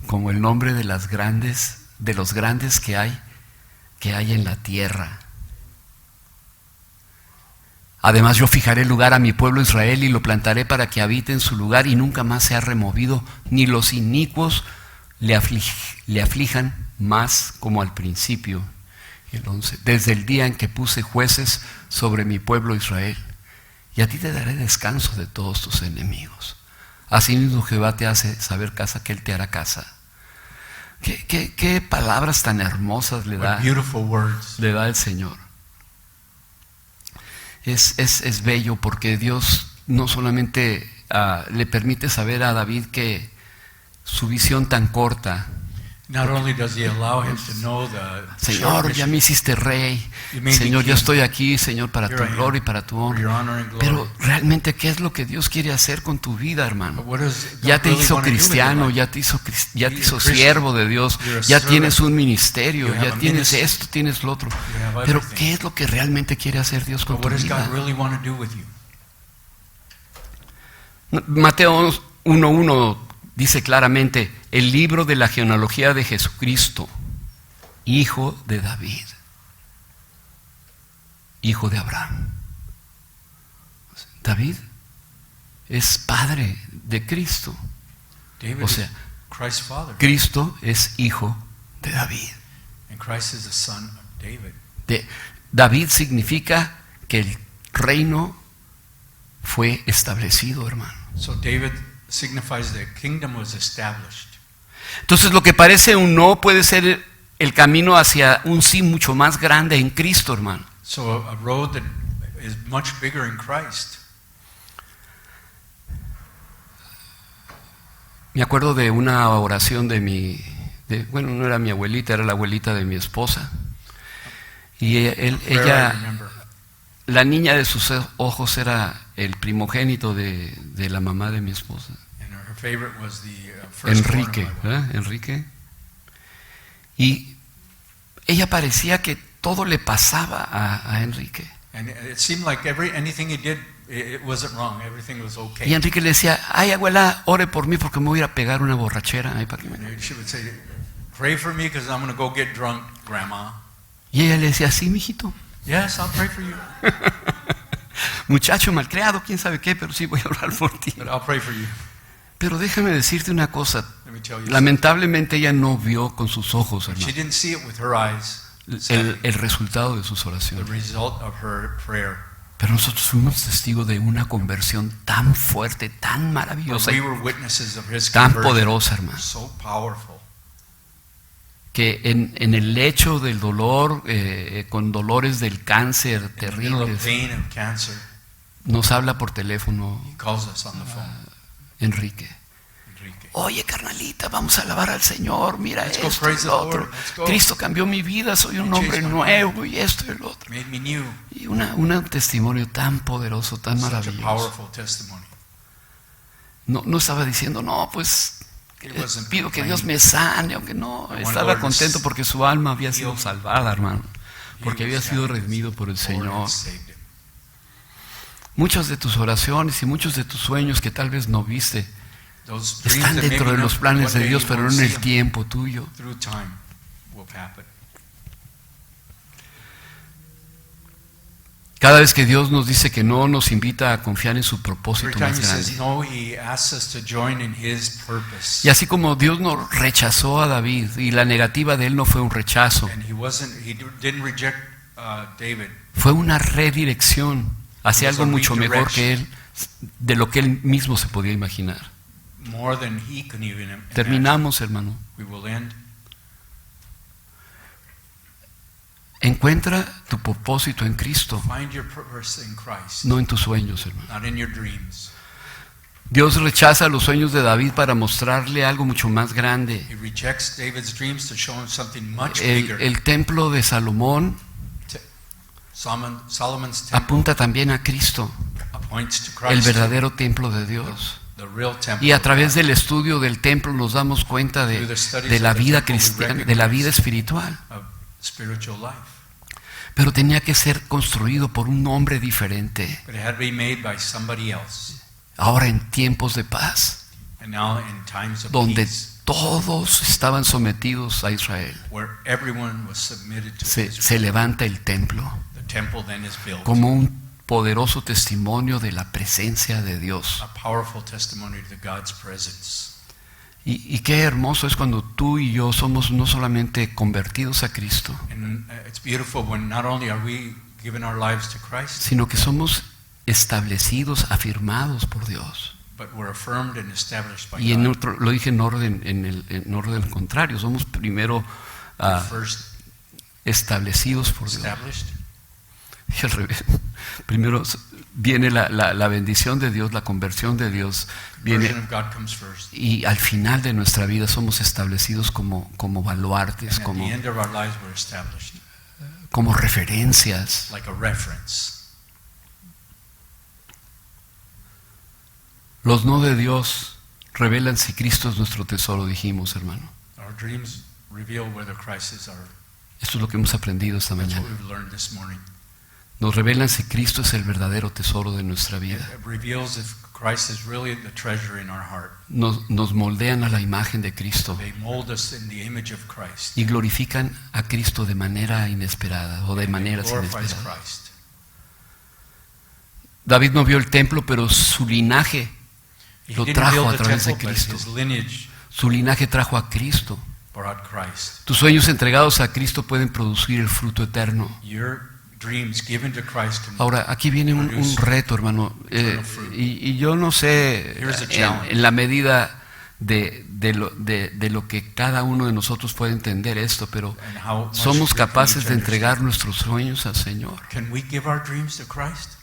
como el nombre de los grandes que hay en la tierra. Además yo fijaré lugar a mi pueblo Israel y lo plantaré para que habite en su lugar y nunca más sea removido, ni los inicuos le aflijan más como al principio. El 11, desde el día en que puse jueces sobre mi pueblo Israel, y a ti te daré descanso de todos tus enemigos. Asimismo Jehová te hace saber casa, que Él te hará casa. ¿Qué palabras tan hermosas le What da beautiful words. el Señor? Es bello porque Dios no solamente le permite saber a David que su visión tan corta, Not only does he allow him to know the Señor, ya me hiciste rey, Señor, ya estoy aquí, Señor, para tu gloria y para tu for your honra. honor and glory. Pero realmente, ¿qué es lo que Dios quiere hacer con tu vida, hermano? But what does God Ya te really hizo want to do with your cristiano, life? ya te hizo You're a Christian. siervo de Dios, You're a ya servant. tienes un ministerio, You have ya a tienes ministry. esto, tienes lo otro. You have Pero everything. ¿qué es lo que realmente quiere hacer Dios con But tu what does vida? God really want to do with you? Mateo 1:1 dice claramente, el libro de la genealogía de Jesucristo, hijo de David, hijo de Abraham. David es padre de Cristo, David o sea, is Christ's father, Cristo es hijo de David. and Christ is the son of David. David significa que el reino fue establecido, hermano. So David signifies the kingdom was established. Entonces lo que parece un no puede ser el camino hacia un sí mucho más grande en Cristo, hermano. So a road that is much bigger in Christ. Me acuerdo de una oración de bueno, no era mi abuelita, era la abuelita de mi esposa. Y ella, la niña de sus ojos era el primogénito de la mamá de mi esposa. Enrique, ¿verdad? Enrique. Y ella parecía que todo le pasaba a Enrique. Y Enrique le decía, ay abuela, ore por mí porque me voy a ir a pegar una borrachera. Ay, para que me... Pray for me because I'm going to go get drunk, Grandma. Y ella le decía, sí, mijito. Yes, I'll pray for you. Muchacho malcriado, quién sabe qué, pero sí voy a orar por ti. But I'll pray for you. Pero déjame decirte una cosa. Let me tell you Lamentablemente ella no vio con sus ojos, something. She hermano, didn't see it with her eyes. el resultado de sus The oraciones. result of her prayer. Pero nosotros fuimos testigos de una conversión tan fuerte, tan But maravillosa, we were witnesses of his tan conversion. poderosa, hermano, So powerful. que en el lecho del dolor, con dolores del cáncer In the middle of terribles, pain and cancer, nos habla por teléfono he calls us on the phone. Enrique. Enrique. Oye, carnalita, vamos a alabar al Señor, mira Let's go esto praise y the lo otro. Lord. Let's go. Cristo cambió mi vida, soy un He hombre changed my nuevo y esto y el otro. Made me new. Y un testimonio tan poderoso, tan Such a maravilloso. powerful testimony. No estaba diciendo, no, pues It wasn't pido que complaining. Dios me sane, aunque no, I want estaba Lord to contento porque su alma había sido heal me. salvada, hermano, porque He había was sido happy redimido por el because the Lord Señor. had saved him. Muchas de tus oraciones y muchos de tus sueños que tal vez no viste Those dreams están that dentro maybe de los not planes one de day Dios, you pero no won't en see el them. tiempo tuyo. Through time will happen. Cada vez que Dios nos dice que no, nos invita a confiar en su Every propósito time más he says grande. no, he asks us to join in his purpose. Y así como Dios nos rechazó a David y la negativa de él no fue un rechazo, And he didn't reject David. fue una redirección hacia It was algo a mucho mejor que redirection. él, de lo que él mismo se podía imaginar. More than he could even imagine. Terminamos, hermano. We will end. Encuentra tu propósito en Cristo, Find your purpose in Christ, no en tus sueños, hermano. not in your dreams. Dios rechaza los sueños de David para mostrarle algo mucho más grande. He rejects David's dreams to show him something much bigger. El templo de Salomón Solomon's temple apunta también a Cristo, points to el Christ, verdadero templo de Dios. the real temple. Y a of través God. del estudio del templo nos damos cuenta de la vida cristiana, de la vida espiritual. Of spiritual life. Pero tenía que ser construido por un hombre diferente. But it had to be made by somebody else. Ahora en tiempos de paz, And now in times of donde peace, todos estaban sometidos a Israel, where everyone was submitted to se Israel, levanta el templo the temple then is built. como un poderoso testimonio de la presencia de Dios. A powerful testimony to God's presence. Y qué hermoso es cuando tú y yo somos no solamente convertidos a Cristo, And it's beautiful when not only are we giving our lives to Christ, sino que somos establecidos, afirmados por Dios. but we're affirmed and established by Y en God. otro, lo dije en orden contrario, somos primero First establecidos por Dios. established, Y al revés. Primero viene la bendición de Dios, la conversión de Dios, version viene, of God comes first. y al final de nuestra vida somos establecidos como baluartes, And at the end of our lives we're established como referencias. like a reference. Los no de Dios revelan si Cristo es nuestro tesoro, dijimos, hermano. Our dreams reveal whether Christ is our. Esto es lo que hemos aprendido esta That's what mañana. we've learned this morning. Nos revelan si Cristo es el verdadero tesoro de nuestra vida. It reveals if Christ is really the treasure in our heart. Nos moldean a la imagen de Cristo They mold us in the image of Christ. y glorifican a Cristo de manera inesperada o de And it maneras glorifies inesperadas. Christ. David no vio el templo, pero su linaje He lo didn't trajo build a the través de temple, but Cristo. his lineage Su linaje trajo a Cristo. brought Christ. Tus sueños entregados a Cristo pueden producir el fruto eterno. Your dreams given to Christ can. Ahora, aquí viene un reto, hermano. Y yo no sé, Here's a challenge. en la medida de lo que cada uno de nosotros puede entender esto, pero and how much somos we can capaces each de entregar understand. nuestros sueños al Señor. Can we give our dreams to Christ?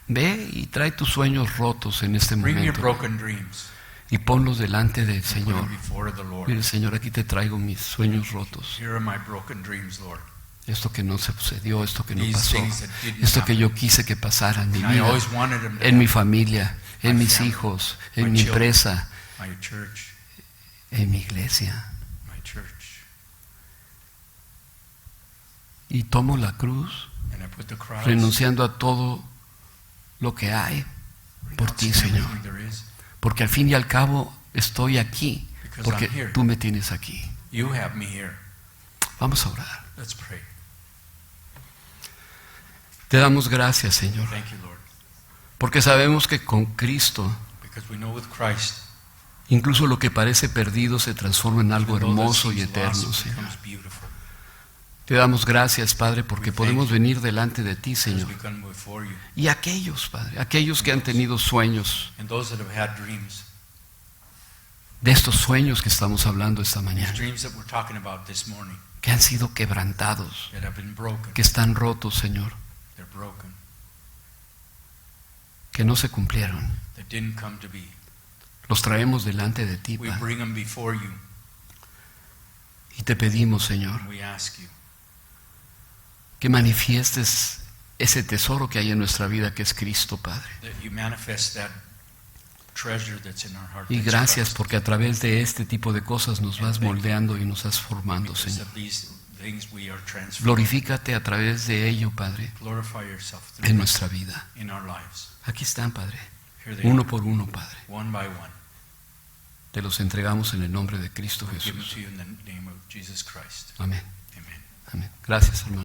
Ve y trae tus sueños rotos en este Bring your momento broken dreams y ponlos delante del and put Señor. them before the Lord. Mire, Señor, aquí te traigo mis sueños rotos. Here are my broken dreams, Lord. Esto que no se sucedió, esto que no These pasó, things that didn't esto que happen. yo quise que pasara en mi And I vida, always wanted them to en mi happen. familia, en My mis family, hijos, my en mi children. empresa, My church, en mi iglesia. my church. Y tomo la cruz, And I put the cross, renunciando a todo lo que hay por ti, renouncing Señor. everything there is, Porque al fin y al cabo estoy aquí, because porque I'm here. tú me tienes aquí. You have me here. Vamos a orar. Let's pray. Te damos gracias, Señor, Thank you, Lord. porque sabemos que con Cristo, Because we know with Christ, incluso lo que parece perdido se transforma en algo even though that hermoso y seems eterno, lost, it Señor. becomes beautiful. Te damos gracias, Padre, porque We thank podemos you. venir delante de ti, As Señor. we come before you, Y aquellos, Padre, aquellos que han tenido sueños, and those that have had dreams, de estos sueños que estamos hablando esta these mañana, dreams that we're talking about this morning, que han sido quebrantados, that have been broken, que están rotos, Señor, they're broken, que no se cumplieron. that didn't come to be. Los traemos delante de ti, We Padre, bring them before you, y te pedimos, Señor, and we ask you que manifiestes ese tesoro que hay en nuestra vida, que es Cristo, Padre. that you manifest that treasure that's in our heart. Y that's gracias Christ. porque a través de este tipo de cosas nos vas moldeando y nos vas formando, Because Señor. of these things we are transformed. Glorifícate a través de ello, Padre, Glorify yourself en through it nuestra vida. in our lives. Aquí están, Padre, Here they uno are, por uno, Padre. one by one. Te los entregamos en el nombre de Cristo We give them Jesús. to you in the name of Jesus Christ. Amén. Amen. Amén. Gracias, hermano.